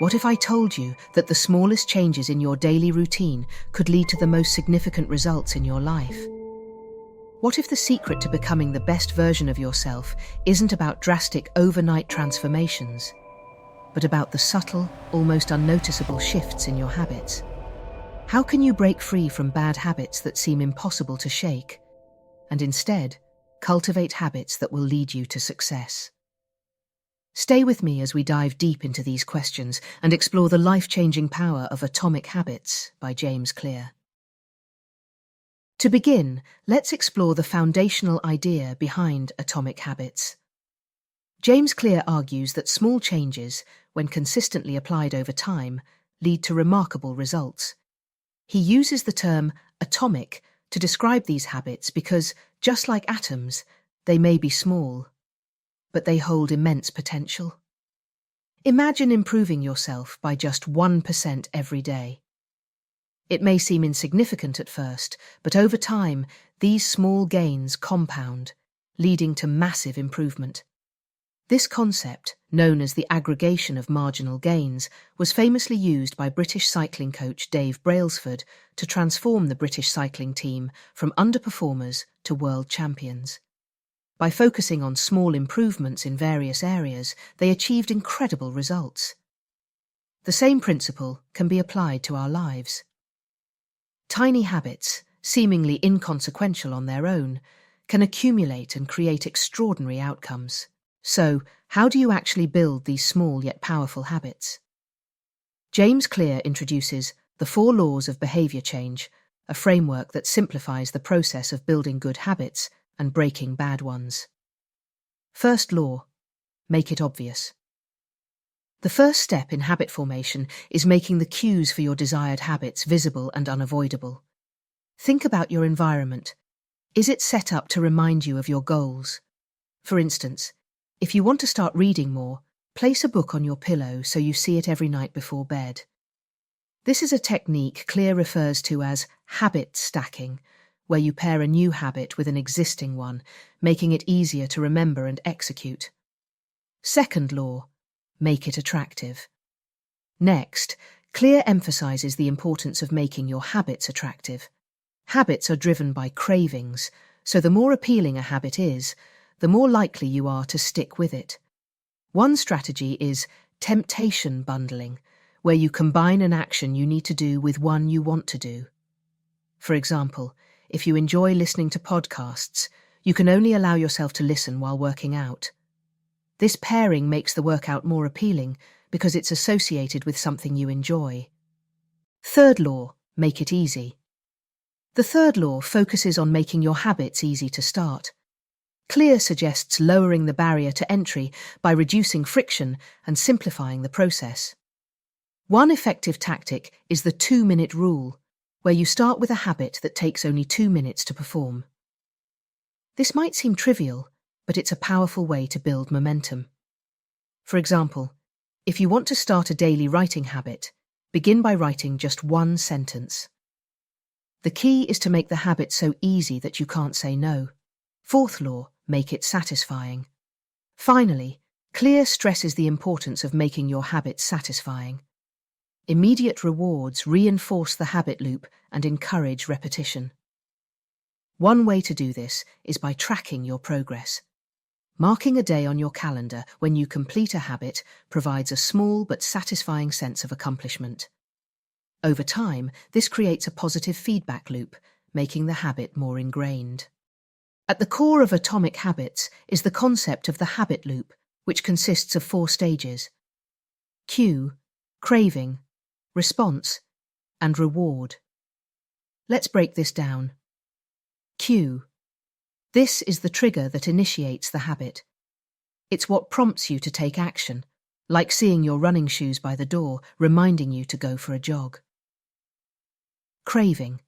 What if I told you that the smallest changes in your daily routine could lead to the most significant results in your life? What if the secret to becoming the best version of yourself isn't about drastic overnight transformations, but about the subtle, almost unnoticeable shifts in your habits? How can you break free from bad habits that seem impossible to shake, and instead cultivate habits that will lead you to success? Stay with me as we dive deep into these questions and explore the life-changing power of Atomic Habits by James Clear. To begin, let's explore the foundational idea behind Atomic Habits. James Clear argues that small changes, when consistently applied over time, lead to remarkable results. He uses the term atomic to describe these habits because, just like atoms, they may be small, but they hold immense potential. Imagine improving yourself by just 1% every day. It may seem insignificant at first, but over time, these small gains compound, leading to massive improvement. This concept, known as the aggregation of marginal gains, was famously used by British cycling coach Dave Brailsford to transform the British cycling team from underperformers to world champions. By focusing on small improvements in various areas, they achieved incredible results. The same principle can be applied to our lives. Tiny habits, seemingly inconsequential on their own, can accumulate and create extraordinary outcomes. So, how do you actually build these small yet powerful habits? James Clear introduces the 4 laws of behavior change, a framework that simplifies the process of building good habits and breaking bad ones. First law: make it obvious. The first step in habit formation is making the cues for your desired habits visible and unavoidable. Think about your environment. Is it set up to remind you of your goals? For instance, if you want to start reading more, place a book on your pillow so you see it every night before bed. This is a technique Clear refers to as habit stacking, where you pair a new habit with an existing one, making it easier to remember and execute. Second law: make it attractive. Next, Clear emphasizes the importance of making your habits attractive. Habits are driven by cravings, so the more appealing a habit is, the more likely you are to stick with it. One strategy is temptation bundling, where you combine an action you need to do with one you want to do. For example, if you enjoy listening to podcasts, you can only allow yourself to listen while working out. This pairing makes the workout more appealing because it's associated with something you enjoy. Third law: make it easy. The third law focuses on making your habits easy to start. Clear suggests lowering the barrier to entry by reducing friction and simplifying the process. One effective tactic is the 2-minute rule, where you start with a habit that takes only 2 minutes to perform. This might seem trivial, but it's a powerful way to build momentum. For example, if you want to start a daily writing habit, begin by writing just 1 sentence. The key is to make the habit so easy that you can't say no. Fourth law: make it satisfying. Finally, Clear stresses the importance of making your habits satisfying. Immediate rewards reinforce the habit loop and encourage repetition. One way to do this is by tracking your progress. Marking a day on your calendar when you complete a habit provides a small but satisfying sense of accomplishment. Over time, this creates a positive feedback loop, making the habit more ingrained. At the core of Atomic Habits is the concept of the habit loop, which consists of 4 stages: cue, craving, response, and reward. Let's break this down. Cue. This is the trigger that initiates the habit. It's what prompts you to take action, like seeing your running shoes by the door, reminding you to go for a jog. Craving.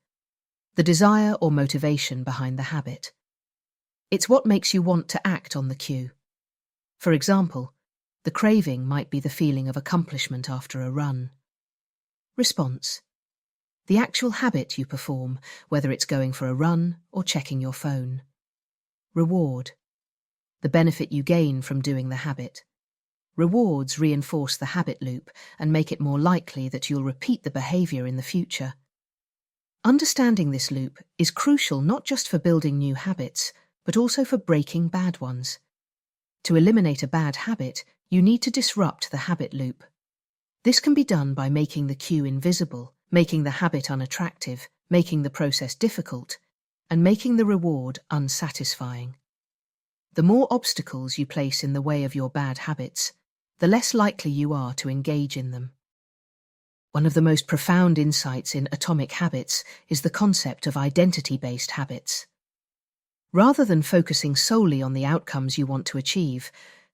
The desire or motivation behind the habit. It's what makes you want to act on the cue. For example, the craving might be the feeling of accomplishment after a run. Response. The actual habit you perform, whether it's going for a run or checking your phone. Reward. The benefit you gain from doing the habit. Rewards reinforce the habit loop and make it more likely that you'll repeat the behavior in the future. Understanding this loop is crucial not just for building new habits, but also for breaking bad ones. To eliminate a bad habit, you need to disrupt the habit loop. This can be done by making the cue invisible, making the habit unattractive, making the process difficult, and making the reward unsatisfying. The more obstacles you place in the way of your bad habits, the less likely you are to engage in them. One of the most profound insights in Atomic Habits is the concept of identity-based habits. Rather than focusing solely on the outcomes you want to achieve,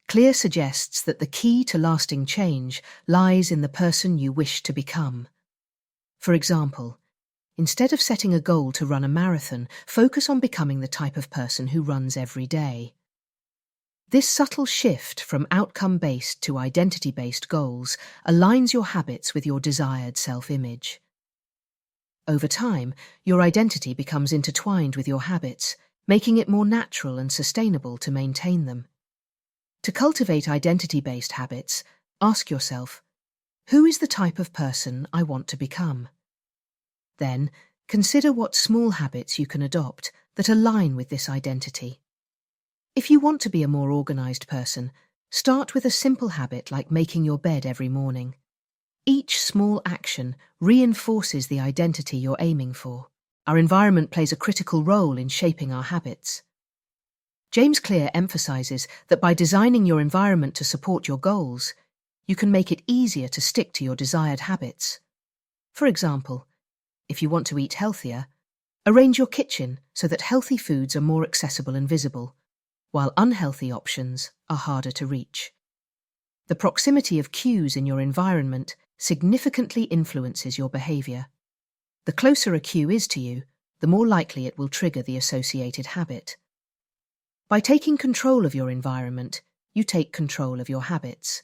Clear suggests that the key to lasting change lies in the person you wish to become. For example, instead of setting a goal to run a marathon, focus on becoming the type of person who runs every day. This subtle shift from outcome-based to identity-based goals aligns your habits with your desired self-image. Over time, your identity becomes intertwined with your habits, making it more natural and sustainable to maintain them. To cultivate identity-based habits, ask yourself, who is the type of person I want to become? Then, consider what small habits you can adopt that align with this identity. If you want to be a more organized person, start with a simple habit like making your bed every morning. Each small action reinforces the identity you're aiming for. Our environment plays a critical role in shaping our habits. James Clear emphasizes that by designing your environment to support your goals, you can make it easier to stick to your desired habits. For example, if you want to eat healthier, arrange your kitchen so that healthy foods are more accessible and visible, while unhealthy options are harder to reach. The proximity of cues in your environment significantly influences your behavior. The closer a cue is to you, the more likely it will trigger the associated habit. By taking control of your environment, you take control of your habits.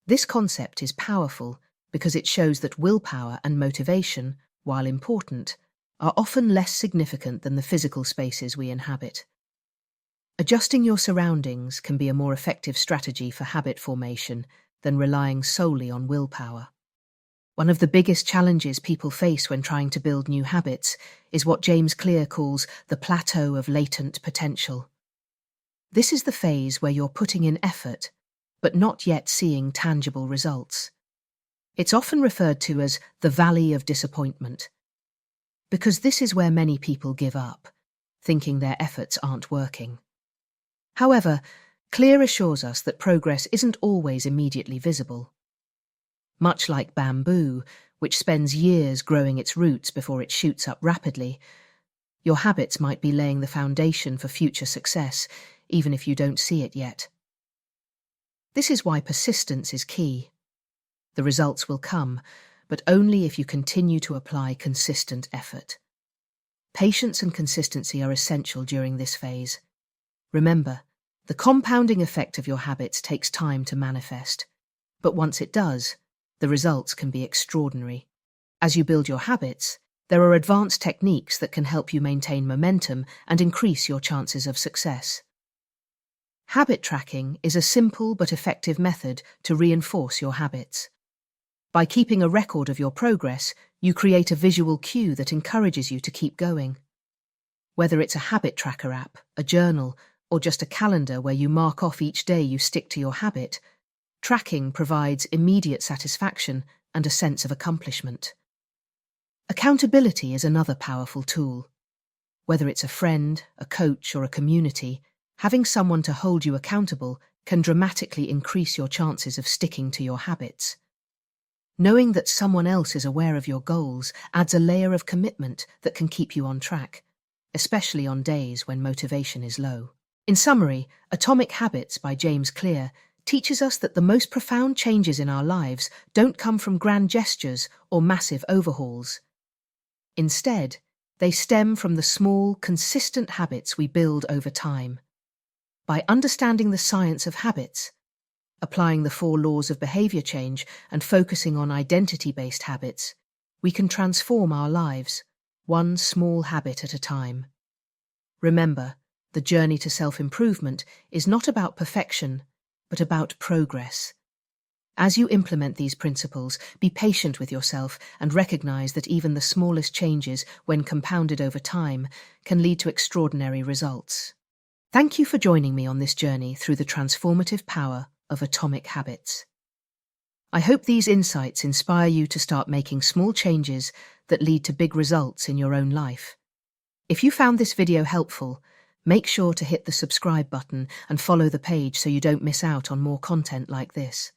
This concept is powerful because it shows that willpower and motivation, while important, are often less significant than the physical spaces we inhabit. Adjusting your surroundings can be a more effective strategy for habit formation than relying solely on willpower. One of the biggest challenges people face when trying to build new habits is what James Clear calls the plateau of latent potential. This is the phase where you're putting in effort, but not yet seeing tangible results. It's often referred to as the valley of disappointment, because this is where many people give up, thinking their efforts aren't working. However, Clear assures us that progress isn't always immediately visible. Much like bamboo, which spends years growing its roots before it shoots up rapidly, your habits might be laying the foundation for future success, even if you don't see it yet. This is why persistence is key. The results will come, but only if you continue to apply consistent effort. Patience and consistency are essential during this phase. Remember, the compounding effect of your habits takes time to manifest, but once it does, the results can be extraordinary. As you build your habits, there are advanced techniques that can help you maintain momentum and increase your chances of success. Habit tracking is a simple but effective method to reinforce your habits. By keeping a record of your progress, you create a visual cue that encourages you to keep going. Whether it's a habit tracker app, a journal, or just a calendar where you mark off each day you stick to your habit, tracking provides immediate satisfaction and a sense of accomplishment. Accountability is another powerful tool. Whether it's a friend, a coach, or a community, having someone to hold you accountable can dramatically increase your chances of sticking to your habits. Knowing that someone else is aware of your goals adds a layer of commitment that can keep you on track, especially on days when motivation is low. In summary, Atomic Habits by James Clear teaches us that the most profound changes in our lives don't come from grand gestures or massive overhauls. Instead, they stem from the small, consistent habits we build over time. By understanding the science of habits, applying the 4 laws of behavior change, and focusing on identity-based habits, we can transform our lives, one small habit at a time. Remember, the journey to self-improvement is not about perfection, but about progress. As you implement these principles, be patient with yourself and recognize that even the smallest changes, when compounded over time, can lead to extraordinary results. Thank you for joining me on this journey through the transformative power of atomic habits. I hope these insights inspire you to start making small changes that lead to big results in your own life. If you found this video helpful, make sure to hit the subscribe button and follow the page so you don't miss out on more content like this.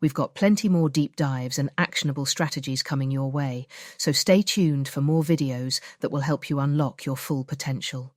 We've got plenty more deep dives and actionable strategies coming your way, so stay tuned for more videos that will help you unlock your full potential.